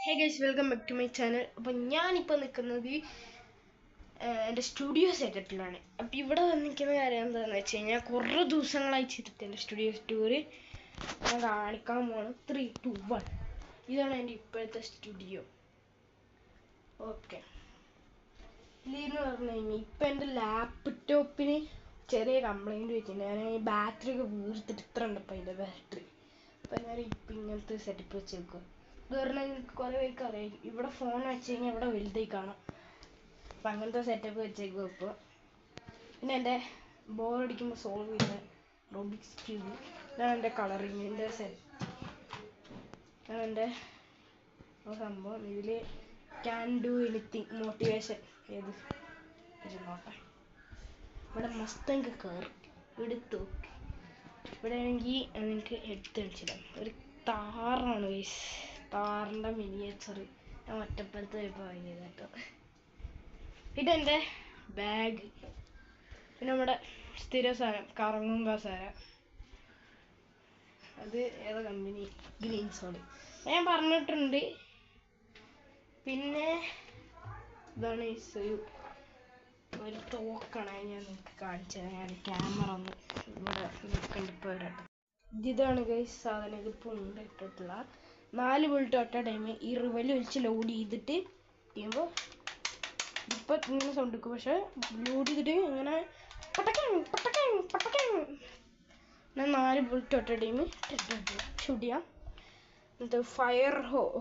Hey guys, welcome back to my channel. അപ്പോൾ ഞാനിപ്പോൾ നിൽക്കുന്നത് എൻ്റെ സ്റ്റുഡിയോ സെറ്റപ്പിലാണ്. അപ്പോൾ ഇവിടെ വന്നിരിക്കുന്ന കാര്യം എന്താണെന്ന് വെച്ച് കഴിഞ്ഞാൽ കുറേ ദിവസങ്ങളായി ചെയ്തിട്ട് എൻ്റെ സ്റ്റുഡിയോ ടൂറ് ഞാൻ കാണിക്കാൻ പോകണം. 3, 2, 1 ഇതാണ് എൻ്റെ ഇപ്പോഴത്തെ സ്റ്റുഡിയോ. ഓക്കെ, ഇതെന്ന് പറഞ്ഞു കഴിഞ്ഞാൽ ഇപ്പം എൻ്റെ ലാപ്ടോപ്പിന് ചെറിയ കംപ്ലൈൻറ്റ് വെച്ചിട്ടുണ്ട്. ഞാൻ ഈ ബാറ്ററി ഒക്കെ വീർത്തിട്ട് ഇത്ര ഉണ്ട് ഇപ്പം അതിൻ്റെ ബാറ്ററി. അപ്പം ഞാൻ ഇപ്പം ഇങ്ങനത്തെ സെറ്റപ്പ് വെച്ചേക്കുക. ഇത് പറഞ്ഞാൽ നിങ്ങൾക്ക് കുറേ പേർക്ക് അറിയാം, ഇവിടെ ഫോൺ വെച്ച് കഴിഞ്ഞാൽ ഇവിടെ വലുതായി കാണാം. അപ്പം അങ്ങനത്തെ സെറ്റപ്പ് വെച്ചേക്കും. ഇപ്പോൾ പിന്നെ എൻ്റെ ബോറടിക്കുമ്പോൾ സോൾവ് ചെയ്യുന്ന റൂബിക്സ് ക്യൂബ്. ഇതാണ് എൻ്റെ കളറിങ്ങിൻ്റെ സെറ്റ്. ഇതാണ് എൻ്റെ സംഭവം. ഇതിൽ ക്യാൻ ഡു എനിത്തിങ് മോട്ടിവേഷൻ ഏത് ഇരുന്നോട്ടെ. ഇവിടെ മസ്തങ്ക കയറി എടുത്തു. ഇവിടെ ആണെങ്കിൽ നിങ്ങൾക്ക് എടുത്ത് കാണിച്ചിടാം. ഒരു താറാണ് ഗൈസ്, താറിൻ്റെ മിനിയേച്ചർ. ഞാൻ ഒറ്റപ്പുറത്ത് പോയപ്പോൾ വാങ്ങിയത് കേട്ടോ. ഇതെൻ്റെ ബാഗ്. പിന്നെ നമ്മുടെ സ്ഥിര സാധനം കറങ്ങും കസാര. അത് ഏതാ കമ്പനി? ഗ്രീൻ സോഡ് ഞാൻ പറഞ്ഞിട്ടുണ്ട്. പിന്നെ ഇതാണ് ഒരു ടോക്കാണ്. ഞാൻ നിങ്ങൾക്ക് കാണിച്ചത്. ഞാൻ ക്യാമറ ഒന്ന് ഇവിടെ നിൽക്കണ്ടിപ്പോൾ വരട്ടെ. ഇതാണ് ഗൈസ് സാധനം. ഇതിപ്പോൾ ഉണ്ട് ഇട്ടിട്ടുള്ള 4 വോൾട്ട് ഒറ്റ ടൈം ഈ റിവല് വലിച്ച് ലോഡ് ചെയ്തിട്ട് ചെയ്യുമ്പോൾ ഇപ്പം ഇങ്ങനെ സൗണ്ട് എടുക്കും. പക്ഷെ ലോഡ് ചെയ്തിട്ട് ഇങ്ങനെ ഞാൻ 4 വോൾട്ട് ഒറ്റ ടൈം ഷൂട്ട് ചെയ്യാം. എന്നിട്ട്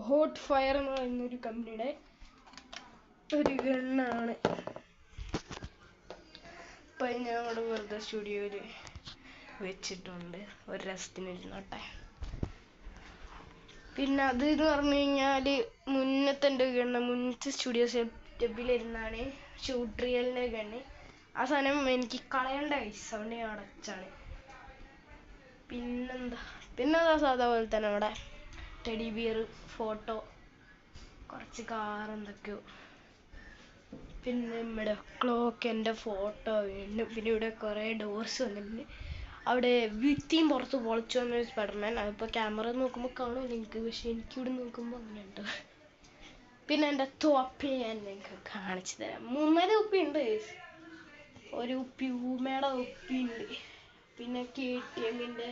ഹോട്ട് ഫയർ എന്ന് പറയുന്നൊരു കമ്പനിയുടെ ഒരു ഗണ്ണാണ്. ഇപ്പം ഞാൻ അവിടെ വെറുതെ സ്റ്റുഡിയോയിൽ വെച്ചിട്ടുണ്ട് ഒരു രസത്തിനിരുന്നോട്ടെ. പിന്നെ അത് എന്ന് പറഞ്ഞു കഴിഞ്ഞാൽ മുന്നത്തെ സ്റ്റുഡിയോ സെറ്റപ്പിലിരുന്നാണ് ഷൂട്ട് റിയലിൻ്റെ ഗണ്ണ്. ആ സാധനം എനിക്ക് കളയേണ്ട പൈസ കൊണ്ട് ഞാൻ അടച്ചാണ്. പിന്നെ സാധാ പോലെ തന്നെ അവിടെ ടെഡി ബിയർ, ഫോട്ടോ, കുറച്ച് കാർ എന്തൊക്കെയോ, പിന്നെ നമ്മുടെ ക്ലോക്ക്, എൻ്റെ ഫോട്ടോ വീണ്ടും. പിന്നെ ഇവിടെ കുറേ ഡോർസ് വന്നിട്ടുണ്ട്. അവിടെ ഭിത്തിയും പുറത്ത് പൊളിച്ചു വന്നൊരു സ്പൈഡർമാൻ. അതിപ്പോൾ ക്യാമറ നോക്കുമ്പോൾ കാണില്ല എനിക്ക്, പക്ഷെ എനിക്കിവിടെ നോക്കുമ്പോൾ അങ്ങനെയുണ്ട്. പിന്നെ എൻ്റെ തൊപ്പി ഞാൻ നിങ്ങൾക്ക് കാണിച്ചു തരാം. 3 തൊപ്പിയുണ്ട്. ഒരു പ്യൂമയുടെ തൊപ്പിയുണ്ട്, പിന്നെ KTMൻ്റെ.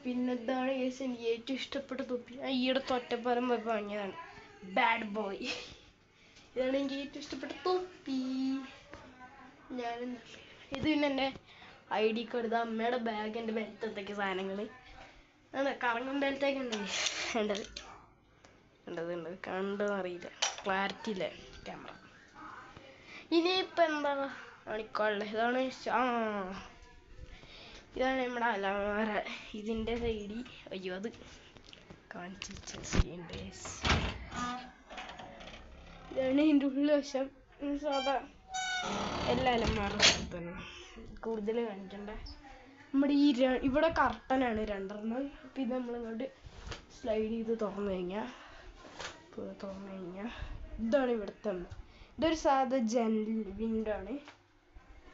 പിന്നെ ഇതാണ് കേസ് എനിക്ക് ഏറ്റവും ഇഷ്ടപ്പെട്ട തൊപ്പി. ഈയിടെ ഒറ്റപ്പാലം പോയപ്പോൾ വാങ്ങിയതാണ്, ബാഡ് ബോയ്. ഇതാണ് എനിക്ക് ഏറ്റവും ഇഷ്ടപ്പെട്ട തൊപ്പി. ഇത് പിന്നെ എൻ്റെ ID കാർഡ്, അമ്മയുടെ ബാഗ്, എൻ്റെ ബെൽറ്റത്തൊക്കെ സാധനങ്ങൾ. അതെ, കറങ്ങും ബെൽറ്റൊക്കെ ഉണ്ട് കണ്ടതെന്നറിയില്ല, ക്ലാരിറ്റി ഇല്ല ക്യാമറ. ഇനിയിപ്പോൾ എന്താ കാണിക്കാനുള്ളത്? ഇതാണ് നമ്മുടെ അലമാര. ഇതിൻ്റെ സൈഡിൽ അയ്യോ അത് കാണിച്ച് ചെയ്യണ്ടേ. ഇതാണ് ഇതിൻ്റെ ഉള്ളിൽ വശം. സാധാ എല്ലാ അലമാരും തന്നെ കൂടുതൽ കാണിക്കണ്ട. നമ്മുടെ ഇവിടെ കർട്ടനാണ് 2 അപ്പം ഇത് നമ്മളിങ്ങോട്ട് സ്ലൈഡ് ചെയ്ത് തുറന്നു കഴിഞ്ഞാൽ ഇതാണ് ഇവിടുത്തെ. ഇതൊരു സാധാ ജനൽ വിൻഡോ ആണ്.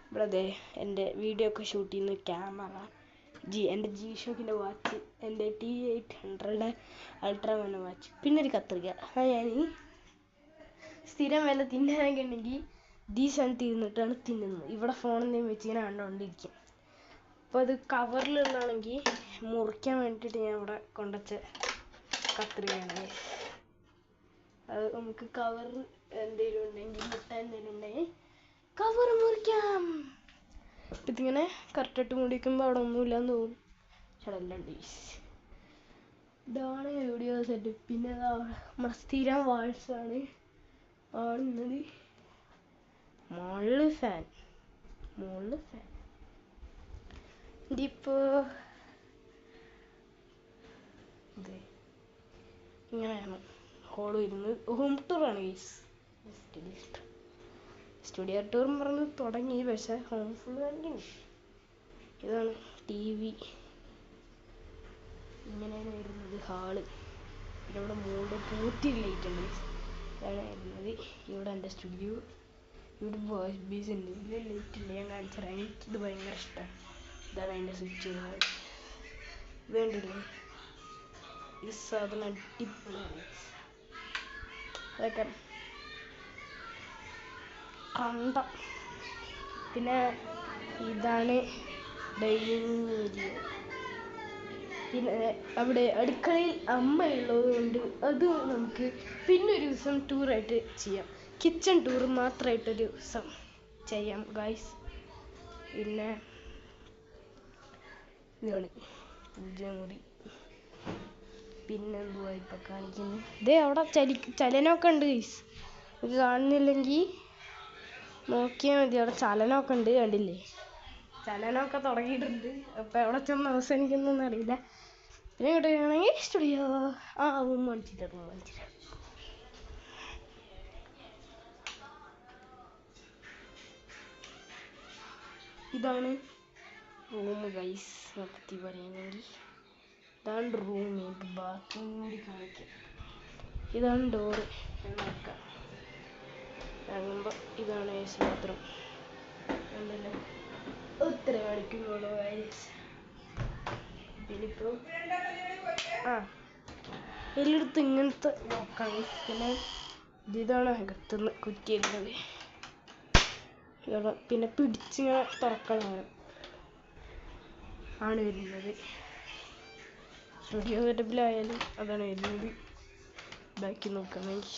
ഇവിടെ അതെ എൻ്റെ വീഡിയോ ഒക്കെ ഷൂട്ട് ചെയ്യുന്ന ക്യാമറ, എൻ്റെ G-Shockൻ്റെ വാച്ച്, എൻ്റെ T800 അൾട്രാ മോണോ വാച്ച്, പിന്നെ ഒരു കത്രിക. ഞാൻ ഈ സ്ഥിരം വില തിന്നാനൊക്കെ ഉണ്ടെങ്കിൽ സാധനം തീർന്നിട്ടാണ് തിന്നുന്നത്. ഇവിടെ ഫോൺ എന്തെങ്കിലും വെച്ച് ഇങ്ങനെ കണ്ടുകൊണ്ടിരിക്കും. അപ്പോൾ അത് കവറിലുള്ളതാണെങ്കിൽ മുറിക്കാൻ വേണ്ടിയിട്ട് ഞാൻ ഇവിടെ കൊണ്ടുവച്ച കത്രികയാണ്. അത് നമുക്ക് കവർ എന്തെങ്കിലും ഉണ്ടെങ്കിൽ, മുട്ട എന്തെങ്കിലും ഉണ്ടെങ്കിൽ കവർ മുറിക്കാം. അപ്പം ഇതിങ്ങനെ കറക്റ്റായിട്ട് മുടിക്കുമ്പോൾ അവിടെ ഒന്നുമില്ലാന്ന് തോന്നും. ചടലുണ്ട്. ഇതാണ് വീഡിയോ സെറ്റ്. പിന്നെ നമ്മുടെ സ്ഥിരം വാൾസാണ് ആടുന്നത്. മുകളിൽ ഫാൻ ഇതിപ്പോൾ ഇങ്ങനെയാണ് ഹോൾ വരുന്നത്. ഹോം ടൂറാണ് ഗൈസ്. സ്റ്റുഡിയോ ടൂർ പറഞ്ഞ് തുടങ്ങി, പക്ഷേ ഹോം ഫുൾ കണ്ടി. ഇതാണ് TV. ഇങ്ങനെയാണ് വരുന്നത് ഹാള്. പിന്നെ ഇവിടെ മുകളിൽ പൂത്തി ലൈറ്റ് ഉണ്ട്. ഇതാണ് വരുന്നത്. ഇവിടെ എൻ്റെ സ്റ്റുഡിയോ. ഇവിടെ വോയിസ് ബേസ് ഉണ്ട്. ഇതിൽ ലൈറ്റ് ഉണ്ട്, ഞാൻ കാണിച്ചു തരാം. എനിക്കിത് ഭയങ്കര ഇഷ്ടമാണ്. ഇതാണ് അതിൻ്റെ സ്വിച്ച്. വേണ്ടില്ലേ ഈ സാധനം അടിപൊളിയാണ്. അതൊക്കെ കണ്ട. പിന്നെ ഇതാണ് ഡൈനിങ് ഏരിയ. പിന്നെ അവിടെ അടുക്കളയിൽ അമ്മ ഉള്ളത് കൊണ്ട് അത് നമുക്ക് പിന്നൊരു ദിവസം ടൂറായിട്ട് ചെയ്യാം. കിച്ചൺ ടൂർ മാത്രമായിട്ടൊരു ദിവസം ചെയ്യാം ഗൈസ്. പിന്നെ ഇതാണ് പൂജാമുറി. പിന്നെന്തുവാ ഇപ്പം കാണിക്കുന്നത്? ഇതേ അവിടെ ചലനമൊക്കെ ഉണ്ട് ഗൈസ്. ഇത് കാണുന്നില്ലെങ്കിൽ നോക്കിയാൽ മതി. അവിടെ ചലനമൊക്കെ ഉണ്ട്, കണ്ടില്ലേ? ചലനമൊക്കെ തുടങ്ങിയിട്ടുണ്ട്. അപ്പം എവിടെ ചെന്ന് അവസാനിക്കുന്നൊന്നും അറിയില്ല. പിന്നെ ഇങ്ങോട്ട് വരികയാണെങ്കിൽ സ്റ്റുഡിയോ. റൂം കാണിച്ചില്ല. ഇതാണ് റൂം ഗൈസ്. മൊത്തത്തിൽ പറയുകയാണെങ്കിൽ ഇതാണ് റൂം. ബാത്റൂം കൂടി കാണിക്കാം. ഇതാണ് ഡോറ്. നോക്കാം ഇറങ്ങുമ്പോൾ. ഇതാണ് ബാത്റൂം. ഉണ്ടല്ലോ, ഒത്തിരി കാണിക്കുന്നുള്ളൂ ഗൈസ്. പിന്നിപ്പോൾ എല്ലായിടത്തും ഇങ്ങനത്തെ നോക്കാം. പിന്നെ ഇതാണ് അകത്തുനിന്ന് കുറ്റിയിരുന്നത്. പിന്നെ പിടിച്ചിങ്ങനെ തുറക്കണം ആണ് വരുന്നത്. സ്റ്റുഡിയോ സെറ്റപ്പിലായാലും അതാണ് വരുന്നത്. ബാക്കി നോക്കുകയാണെങ്കിൽ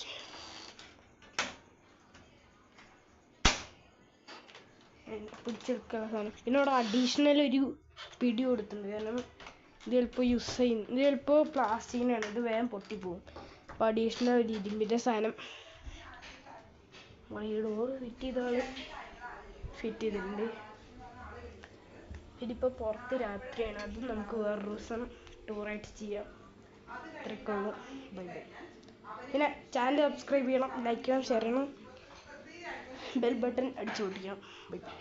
പിടിച്ചെടുക്കുന്ന സാധനം. പിന്നെ അവിടെ അഡീഷണൽ ഒരു പിടി കൊടുത്തിട്ടുണ്ട്. കാരണം ഇത് ചിലപ്പോൾ യൂസ് ചെയ്യും. ഇത് ചിലപ്പോൾ പ്ലാസ്റ്റിക്കിനാണ്, ഇത് വേഗം പൊട്ടിപ്പോവും. അപ്പോൾ അഡീഷണൽ ഒരു ഇരുമ്പിൻ്റെ സാധനം ഈ ഡോറ് ഫിറ്റ് ചെയ്തിട്ടുണ്ട്. ഇതിപ്പോൾ പുറത്ത് രാത്രിയാണ്. അതും നമുക്ക് വേറൊരു ദിവസം ടൂറായിട്ട് ചെയ്യാം. ഇത്രയൊക്കെയുള്ളൂ. Bye bye. പിന്നെ ചാനൽ സബ്സ്ക്രൈബ് ചെയ്യണം, ലൈക്ക് ചെയ്യണം, ഷെയർ ചെയ്യണം, ബെൽ ബട്ടൺ അടിച്ചു പൊട്ടിക്കണം. Bye by.